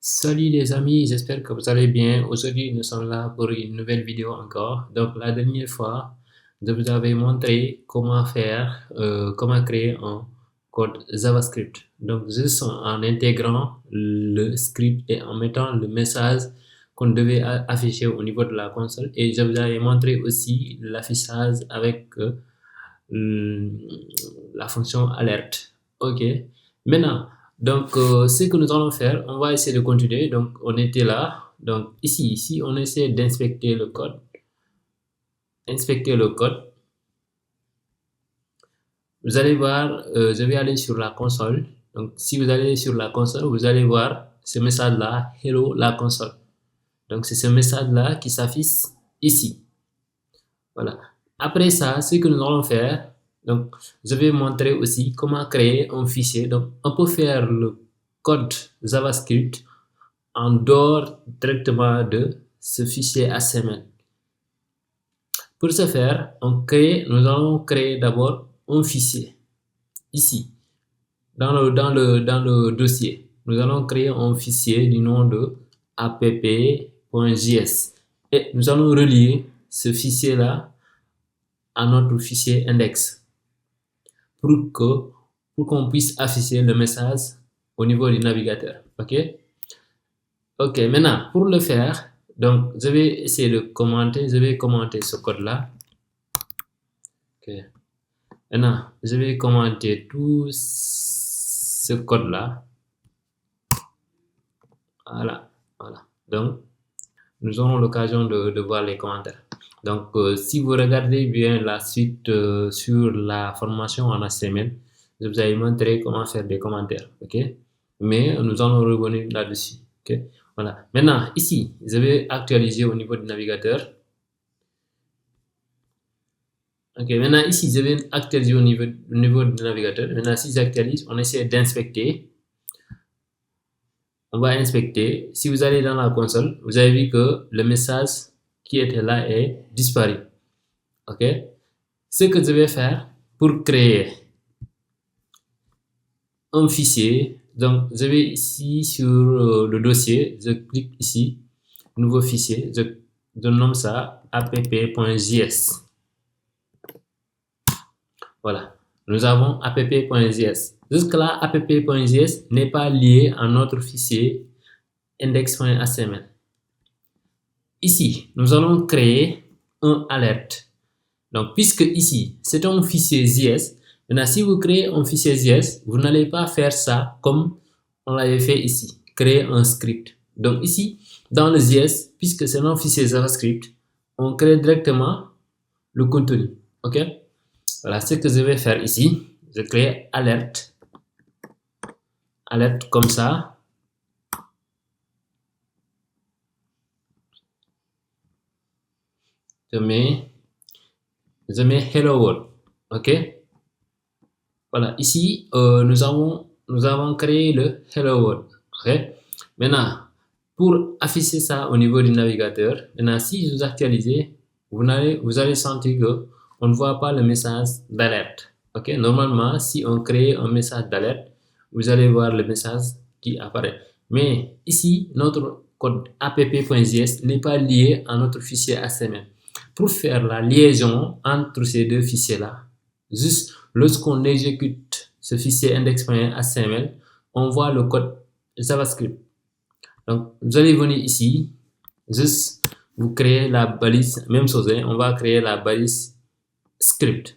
Salut les amis, j'espère que vous allez bien. Aujourd'hui, nous sommes là pour une nouvelle vidéo encore. Donc, la dernière fois, je vous avais montré comment faire, comment créer un code JavaScript. Donc, juste en intégrant le script et en mettant le message qu'on devait afficher au niveau de la console. Et je vous avais montré aussi l'affichage avec la fonction alerte. OK. Maintenant, donc, ce que nous allons faire, on va essayer de continuer. Donc, on était là. Donc, ici, on essaie d'inspecter le code. Inspecter le code. Vous allez voir, je vais aller sur la console. Donc, si vous allez sur la console, vous allez voir ce message-là, Hello la console. Donc, c'est ce message-là qui s'affiche ici. Voilà. Après ça, ce que nous allons faire, donc, je vais montrer aussi comment créer un fichier. Donc, on peut faire le code JavaScript en dehors directement de ce fichier HTML. Pour ce faire, nous allons créer d'abord un fichier. Ici, dans le dossier, nous allons créer un fichier du nom de app.js. Et nous allons relier ce fichier-là à notre fichier index pour qu'on puisse afficher le message au niveau du navigateur. OK? OK, maintenant, pour le faire, donc, je vais essayer de commenter. Je vais commenter ce code-là. OK. Maintenant, je vais commenter tout ce code-là. Voilà. Voilà. Donc, nous aurons l'occasion de voir les commentaires. Donc, si vous regardez bien la suite sur la formation en HTML, je vous ai montré comment faire des commentaires. OK? Mais nous allons revenir là-dessus. OK? Voilà. Maintenant, ici, je vais actualiser au niveau du navigateur. OK. Maintenant, ici, je vais actualiser au niveau du navigateur. Maintenant, si j'actualise, on essaie d'inspecter. On va inspecter. Si vous allez dans la console, vous avez vu que le message qui était là est disparu. OK. Ce que je vais faire pour créer un fichier, donc je vais ici sur le dossier, je clique ici, nouveau fichier, je nomme ça app.js. Voilà, nous avons app.js. Jusque-là, app.js n'est pas lié à notre fichier index.html. Ici, nous allons créer un alerte. Donc, puisque ici, c'est un fichier JS, maintenant, si vous créez un fichier JS, vous n'allez pas faire ça comme on l'avait fait ici, créer un script. Donc, ici, dans le JS, puisque c'est un fichier JavaScript, on crée directement le contenu. OK? Voilà ce que je vais faire ici. Je crée alerte. Alerte comme ça. Je mets Hello World. OK? Voilà, ici, nous avons créé le Hello World. OK? Maintenant, pour afficher ça au niveau du navigateur, maintenant, si vous actualisez, vous allez sentir que on ne voit pas le message d'alerte. OK? Normalement, si on crée un message d'alerte, vous allez voir le message qui apparaît. Mais ici, notre code app.js n'est pas lié à notre fichier HTML. Pour faire la liaison entre ces deux fichiers-là, juste lorsqu'on exécute ce fichier index.html, on voit le code JavaScript. Donc, vous allez venir ici, juste vous créez la balise, même chose, hein, on va créer la balise script.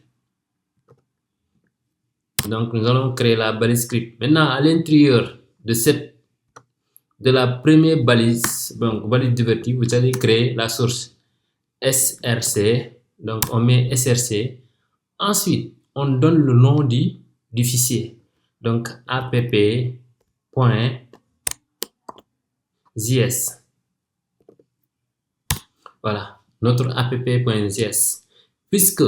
Donc, nous allons créer la balise script. Maintenant, à l'intérieur de la première balise, donc balise divertie, vous allez créer la source src. Donc, on met src. Ensuite, on donne le nom du fichier. Donc, app.js. Voilà, notre app.js. Puisque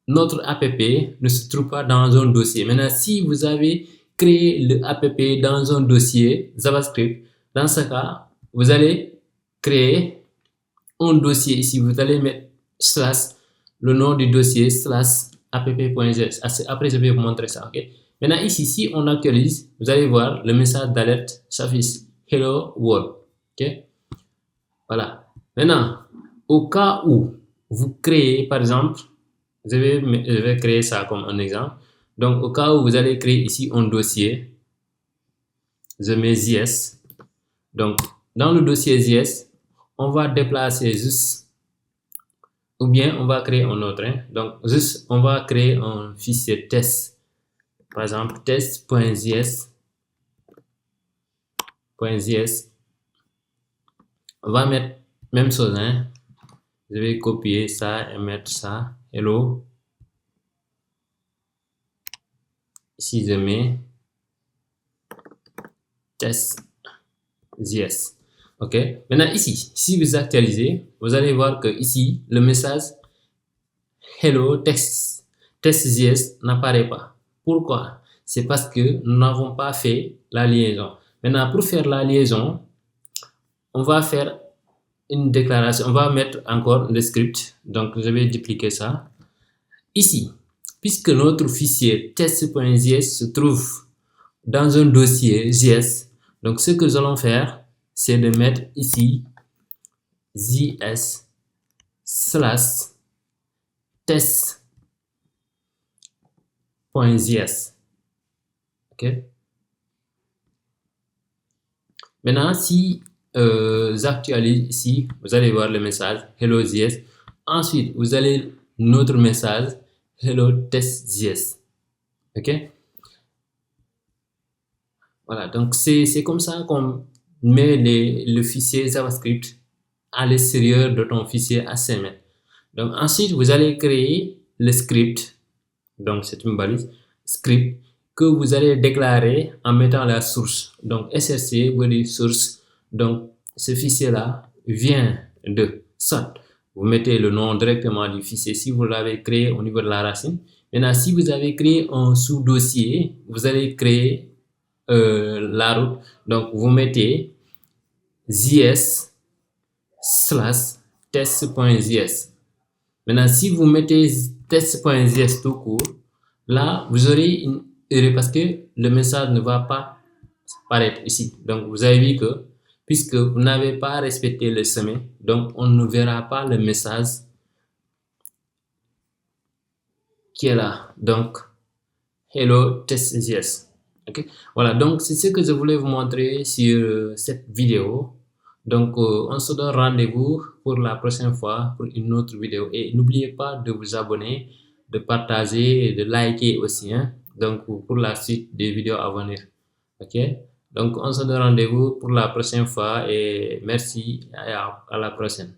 notre app ne se trouve pas dans un dossier. Maintenant, si vous avez créé le app dans un dossier JavaScript, dans ce cas, vous allez créer un dossier ici. Vous allez mettre slash, le nom du dossier, slash app.js. Après, je vais vous montrer ça. OK? Maintenant, ici, si on actualise, vous allez voir le message d'alerte s'affiche. hello world. Ok, voilà. Maintenant, au cas où vous créez, par exemple, je vais créer ça comme un exemple. Donc, au cas où vous allez créer ici un dossier, je mets JS. Donc, dans le dossier JS, on va déplacer juste, ou bien on va créer un autre. Donc, juste, on va créer un fichier test. Par exemple, test.js. On va mettre même chose. Je vais copier ça et mettre ça. Hello. Ici, je mets test.js. OK. Maintenant, ici, si vous actualisez, vous allez voir que ici, le message hello test.js n'apparaît pas. Pourquoi? C'est parce que nous n'avons pas fait la liaison. Maintenant, pour faire la liaison, on va faire une déclaration. On va mettre encore le script. Donc, je vais dupliquer ça. Ici, puisque notre fichier test.js se trouve dans un dossier JS, donc ce que nous allons faire, c'est de mettre ici JS slash test.js. OK? Maintenant, si j'actualise ici, vous allez voir le message hello JS. Ensuite, vous allez notre message hello test.js. OK? Voilà, donc c'est comme ça qu'on met le fichier JavaScript à l'extérieur de ton fichier HTML. Donc ensuite, vous allez créer le script. Donc c'est une balise script que vous allez déclarer en mettant la source. Donc src veut dire source. Donc ce fichier-là vient de soit vous mettez le nom directement du fichier si vous l'avez créé au niveau de la racine. Maintenant, si vous avez créé un sous-dossier, vous allez créer la route. Donc vous mettez JS slash test.js. Maintenant, si vous mettez test.js tout court, là, vous aurez une erreur parce que le message ne va pas apparaître ici. Donc, vous avez vu que puisque vous n'avez pas respecté le sommet, donc on ne verra pas le message qui est là. Donc, hello test.js. Okay. Voilà, donc c'est ce que je voulais vous montrer sur cette vidéo. Donc, on se donne rendez-vous pour la prochaine fois pour une autre vidéo. Et n'oubliez pas de vous abonner, de partager et de liker aussi. Donc, pour la suite des vidéos à venir. OK? Donc, on se donne rendez-vous pour la prochaine fois et merci à la prochaine.